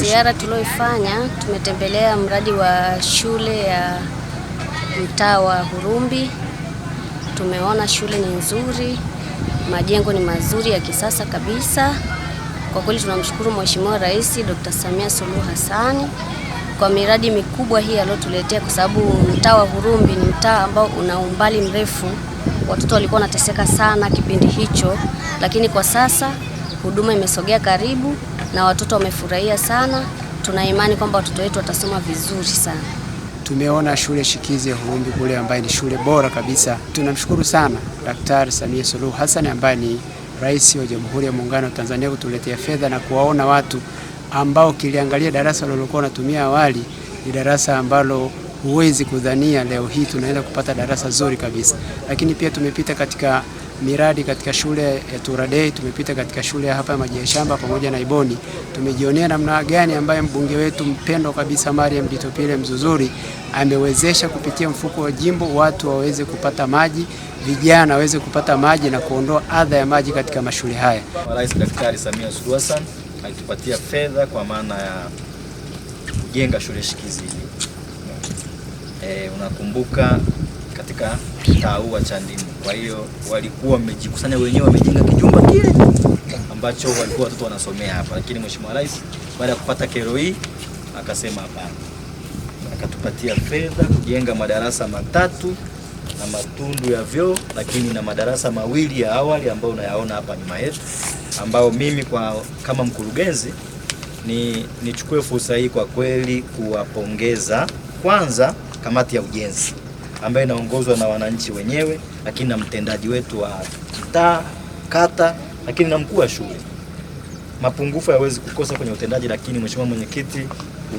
Ziara tulioifanya, tumetembelea mradi wa shule ya mtaa wa Hurumbi. Tumeona shule ni nzuri, majengo ni mazuri ya kisasa kabisa. Kwa kweli tunamshukuru Mheshimiwa Rais Dr. Samia Suluhu Hassan kwa miradi mikubwa hii aliyotuletea, kwa sababu mtaa wa Hurumbi ni mtaa ambao una umbali mrefu. Watoto walikuwa wanateseka sana kipindi hicho, lakini kwa sasa huduma imesogea karibu na watoto wamefurahia sana. Tuna imani kwamba watoto wetu watasoma vizuri sana. Tumeona shule shikizi ya Hurumbi kule ambaye ni shule bora kabisa. Tunamshukuru sana Daktari Samia Suluhu Hassan ambaye ni Rais wa Jamhuri ya Muungano wa Tanzania kutuletea fedha na kuwaona watu ambao kiliangalia darasa lililokuwa natumia awali ni darasa ambalo huwezi kudhania leo hii tunaenda kupata darasa zuri kabisa. Lakini pia tumepita katika miradi katika shule ya Turadei, tumepita katika shule ya hapa Maji ya Shamba pamoja na Iboni. Tumejionea namna gani ambaye mbunge wetu mpendwa kabisa Mariam Ditopile Mzuzuri amewezesha kupitia mfuko wa jimbo watu waweze kupata maji, vijana waweze kupata maji na kuondoa adha ya maji katika mashule haya. Rais Daktari Samia Suluhu Hassan alitupatia fedha kwa maana ya kujenga shule shikizi. Unakumbuka katika mtaa wa Chandimu. Kwa hiyo walikuwa wamejikusanya wenyewe, wamejenga kijumba kile ambacho walikuwa watoto wanasomea hapa, lakini Mheshimiwa Rais baada ya kupata kero hii akasema hapana. Akatupatia fedha kujenga madarasa matatu na matundu ya vyoo, lakini na madarasa mawili ya awali ambayo unayaona hapa nyuma yetu, ambao mimi kama mkurugenzi nichukue fursa hii kwa kweli kuwapongeza kwanza kamati ya ujenzi ambayo inaongozwa na wananchi wenyewe, lakini na mtendaji wetu wa mtaa, kata, lakini na mkuu wa shule. Mapungufu hayawezi kukosa kwenye utendaji, lakini Mheshimiwa Mwenyekiti,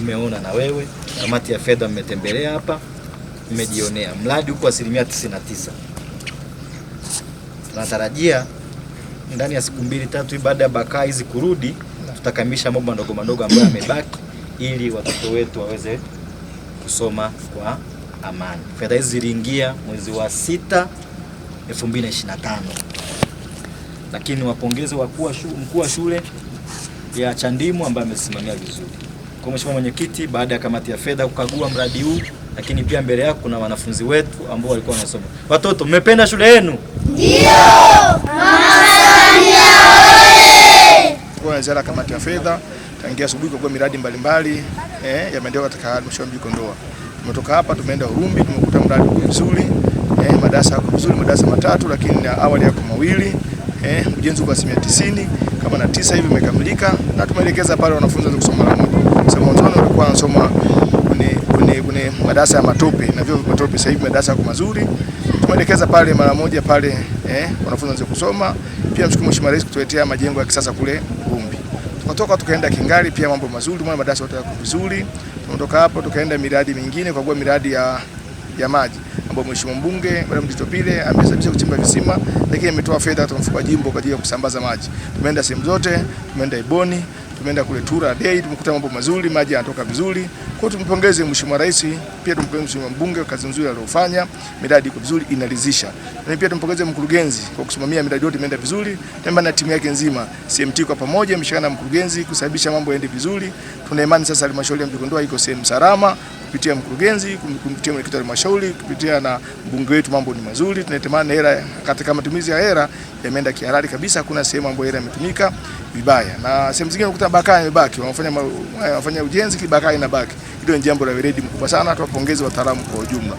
umeona na wewe, kamati ya fedha mmetembelea hapa, mmejionea mradi uko 99%. Tunatarajia ndani ya siku 2-3 baada ya bakaa hizi kurudi, tutakamilisha mambo madogo ambayo yamebaki ili watoto wetu waweze kusoma kwa amani. Fedha hizi ziliingia mwezi wa 6 2025. Lakini wapongeze mkuu wa shule ya Chandimu ambaye amesimamia vizuri. Kwa Mheshimiwa Mwenyekiti, baada ya kamati ya fedha kukagua mradi huu, lakini pia mbele yako kuna wanafunzi wetu ambao walikuwa wanasoma. Watoto, mmependa shule yenu? Ndio! Kwa ziara kamati ya fedha tangia asubuhi kwa miradi mbalimbali ya maendeleo katika halmashauri ya Kondoa. Tumetoka hapa tumeenda Hurumbi, tumekuta mradi vizuri, madarasa yako vizuri, madarasa matatu lakini awali yako mawili, ujenzi kwa 90 kama na 9 hivi umekamilika, na tumeelekeza pale wanafunzi waanze kusoma mara moja. Sasa mwanzo walikuwa wanasoma kwenye madarasa ya matope na vyo matope, sasa hivi madarasa yako mazuri. Tumeelekeza pale mara moja pale wanafunzi waanze kusoma. Pia mshukuru Mheshimiwa Rais kutuletea majengo ya kisasa kule Hurumbi. Tukatoka tukaenda Kingali, pia mambo mazuri, madarasa yote yako vizuri. Tumetoka hapo tukaenda miradi mingine kwa miradi ya maji ambapo Mheshimiwa mbunge Mariam Ditopile amesababisha kuchimba visima, lakini ametoa fedha kutoka mfuko wa jimbo kwa ajili ya kusambaza maji. Tumeenda sehemu zote, tumeenda Iboni, tumeenda kule Turadei, tumekuta mambo mazuri, maji yanatoka vizuri. Kwa hiyo tumpongeze Mheshimiwa Rais, pia tumpongeze Mheshimiwa mbunge kwa kazi nzuri aliyofanya, miradi iko vizuri inaridhisha. Na pia tumpongeze mkurugenzi kwa kusimamia miradi yote imeenda vizuri, na timu yake nzima. CMT kwa pamoja imeshikana na mkurugenzi kusababisha mambo yaende vizuri. Tuna imani sasa halmashauri ya Mji Kondoa iko sehemu salama kupitia mkurugenzi, kupitia mwenyekiti wa halmashauri, kupitia na mbunge wetu, mambo ni mazuri. Tunatamani hela katika matumizi ya hela yameenda kihalali kabisa, hakuna sehemu ambayo hela imetumika vibaya. Na sehemu zingine ukuta bakaa imebaki, wanafanya ujenzi kibakaa inabaki. Hilo ni jambo la weledi mkubwa sana, tuwapongeze wataalamu kwa ujumla.